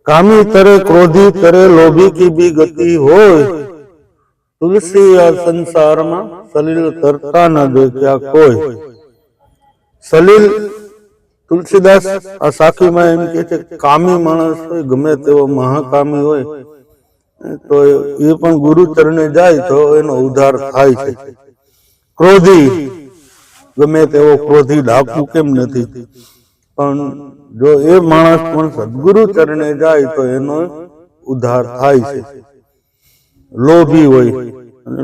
कामी तरे क्रोधी तरे लोभी की भी गति होय, तुलसी आ संसार में सलील करता न देख्या कोई। सलील तुलसीदास आ साखी में एम कहे छे कामी माणस होय गमे तेवो महाकामी होय तो ये पण गुरु चरणे जाय तो एनो उद्धार थाय छे। क्रोधी गमे तेवो क्रोधी डाकू केम नथी पण जो ए माणस पण सद्गुरु चरणे जाय तो एनो उद्धार थाय छे। लोभी होय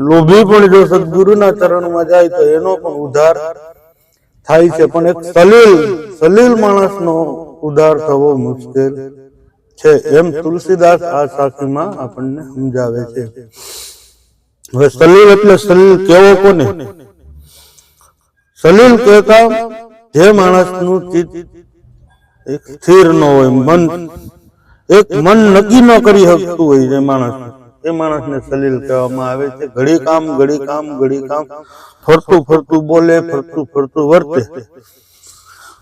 लोभी पण जो सद्गुरुना चरण में जाय तो एनो पण उद्धार थाय छे। पण एक सलील माणसनो उद्धार थवो मुश्केल छे एम तुलसीदास आ साखीमां आपणने समजावे छे। હવે સલીલ એટલે સલીલ કેવો કોને? સલીલ કહેતા જે માણસનું ચિત્ત એક સ્થિર ન હોય, મન નક્કી ન કરી શકતું હોય જે માણસ, એ માણસને સલીલ કહેવામાં આવે છે। ઘડી કામ ફરતું ફરતું બોલે, ફરતું ફરતું વર્તે,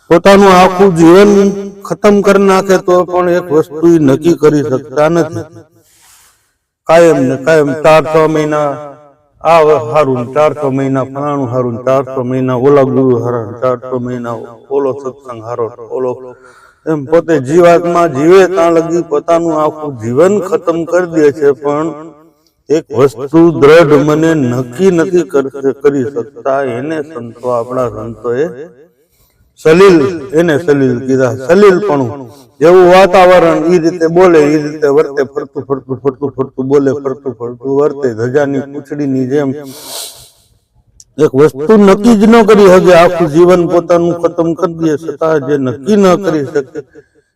પોતાનું આખું જીવન ખતમ કરી નાખે તો પણ એક વસ્તુ નક્કી કરી શકતા નથી। કાયમ ને કાયમ 400 મહિના આ હારું, 400 મહિના ફલાણું હારું, 400 મહિના ઓલા ગુરુ હારા, 400 મહિના ઓલો સત્સંગ હારો, ઓલો એમ પોતે જીવાત્મા જીવે ત્યાં લગી પોતાનું આખું જીવન ખતમ કરી દે છે પણ એક વસ્તુ દ્રઢ મને નક્કી નથી કરી શકતા। એને સંતો આપણા સંતોએ સલીલ, એને સલીલ કીધા। સલીલપણું જેવું વાતાવરણ એ રીતે બોલે એ રીતે વર્તે, ફરતું બોલે, ફરતું વર્તે, ધજાની પૂંછડીની જેમ એક વસ્તુ નક્કી જ ન કરી શકે, આખું જીવન પોતાનું ખતમ કરી દે છતાં જે નક્કી ન કરી શકે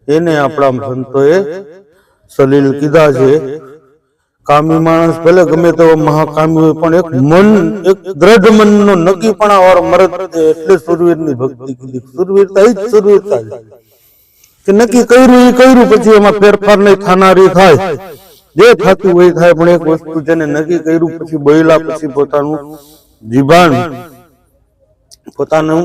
એને આપણા સંતોએ સલીલ કીધા છે। કામી માણસ ભલે ગમે તેવો મહાકામી હોય પણ એક દ્રઢ મનનો નક્કીપણા વાળો મરદ એટલે સુરવીરની ભક્તિ કીધી। સુરવીરતા એ જ સુરવીરતા કે નક્કી કર્યું પછી એમાં ફેરફાર નહીં થનારી થાય, જે થતું હોય થાય, પણ એક વસ્તુ જેને નક્કી કર્યું પછી બોલ્યા પછી પોતાનું જીભાન પોતાનું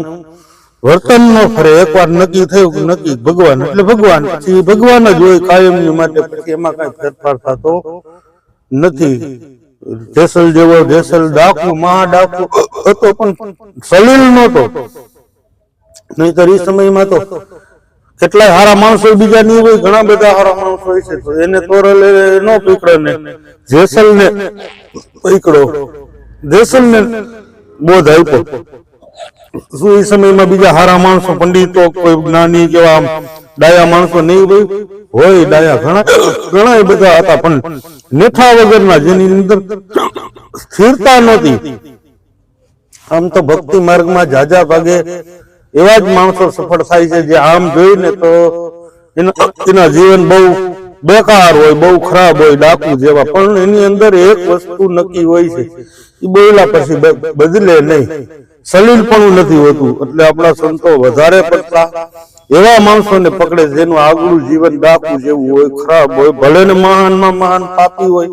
વર્તન ન ફરે। એકવાર નક્કી થયું નક્કી ભગવાન એટલે ભગવાન, પછી ભગવાન જ હોય કાયમની માટે, પછી એમાં કઈ ફેરફાર થતો નથી। જેસલ જેવો જેસલ ડાકુ મહાડાકુ હતો પણ સલીલ નહોતો, નહીતર એ સમયમાં તો કેટલાય હારા માણસો બીજા નહીં હોય, ઘણા બધા હારા માણસો હોય છે, તો એને તોરલે ન પકડે ને જેસલ ને પકડો, જેસલ ને બોધ આપ્યો। શું એ સમયમાં બીજા હારા માણસો, પંડિતો, કોઈ જ્ઞાની કેવા ડાયા માણસો નહીં હોય, ડાયા ઘણા બધા હતા પણ નેઠા વગરના, જેની અંદર સ્થિરતા નહોતી। આમ તો ભક્તિ માર્ગમાં જાજા ભાગે એવા જ માણસો સફળ થાય છે જે આમ જોઈને તો એના જીવન બહુ બેકાર હોય, બહુ ખરાબ હોય, ડાકુ જેવા, પણ એની અંદર એક વસ્તુ નક્કી હોય છે, એ બોલ્યા પછી બદલે નહીં, સલીલપણું નથી હોતું। એટલે આપણા સંતો વધારે પડતા એવા માણસોને પકડે જેનું આગલું જીવન ડાકુ જેવું હોય, ખરાબ હોય, ભલે ને મહાનમાં મહાન પાપી હોય,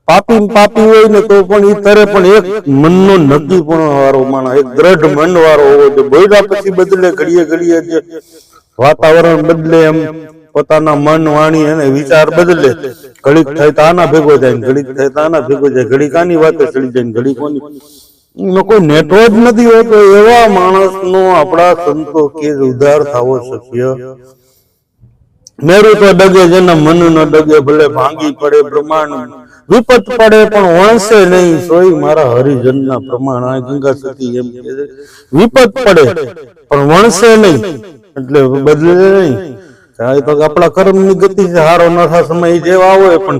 પાપી હોય ને તો પણ એ તરે પણ એક મનનો નક્કીપણો વાળો માણસ, એક દ્રઢ મન વાળો હોવો જોઈએ। બોલ્યા પછી બદલે, ઘડીએ જે વાતાવરણ બદલે, એમ પોતાના મન વાણી અને વિચાર બદલે, ઘડીક થાય તો આના ભેગો જાય, ઘડીક થાય તો આના ભેગો જાય, ઘડીક આની વાતે ચડી જાય, ઘડીક કોની, કોઈ નેટો જ નથી હોતો, એવા માણસનો આપણા સંતો કે ઉદ્ધાર થવો શક્ય। મેરું તો ડગે જેના મન ન ડગે, ભલે ભાંગી પડે બ્રહ્માંડ, વિપત પડે પણ વણસે નહીં, સોય મારા હરિજનના પ્રમાણ। આ ગંગા સતી એમ કે વિપત પડે પણ વણસે નહીં, એટલે બદલે નહીં, તો આપણા કર્મની ગતિ છે, હારો ન થાય સમય જેવા હોય પણ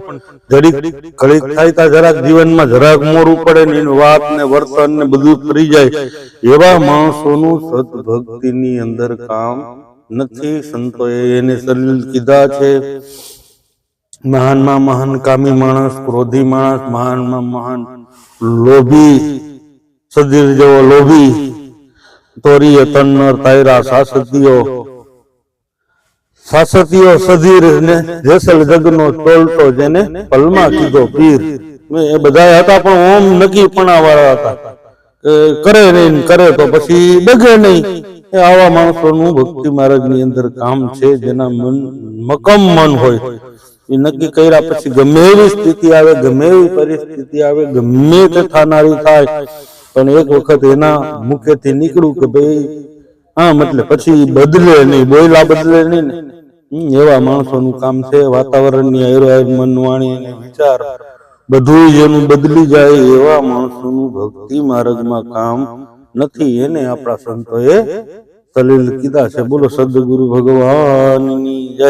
ઘડીક થાય તા જરાક જીવનમાં જરાક મોરું પડે ને એની વાત ને વર્તન ને બધું ફરી જાય, એવા માણસોનું સદભક્તિની અંદર કામ નથી। સંતોએ એને સલીલ કીધા છે। મહાનમાં મહાન કામી માણસ, ક્રોધી માણસ, મહાનમાં મહાન લોભી, સદીર જેવો લોભી, તોરીએ તન્નર તાયરા સાસતીઓ સધીર ને જેસલ જગનો તોલતો, જેને પલમાં કીધો પીર। એ બધા હતા પણ ઓમ નક્કીપણા વાળા હતા, કરે નહીં, કરે તો પછી ડગે નહીં, એ આવા માણસોનું ભક્તિ માર્ગની અંદર કામ છે, જેના મકમ મન હોય એ નક્કી કર્યા પછી ગમે એવી સ્થિતિ આવે, ગમે એવી પરિસ્થિતિ આવે, ગમે તે થનારી થાય, પણ એક વખત એના મુખેથી નીકળ્યું કે ભાઈ આમ, એટલે પછી બદલે નહીં, બોયલા બદલે નહીં ને, એવા માણસોનું કામ છે. વાતાવરણની આયુર્વેદ, મન, વાણી અને વિચાર બધું જેનું બદલી જાય એવા માણસોનું ભક્તિ માર્ગમાં કામ નથી. એને આપણા સંતોએ દલીલ કીધા છે. બોલો સદગુરુ ભગવાનની જય.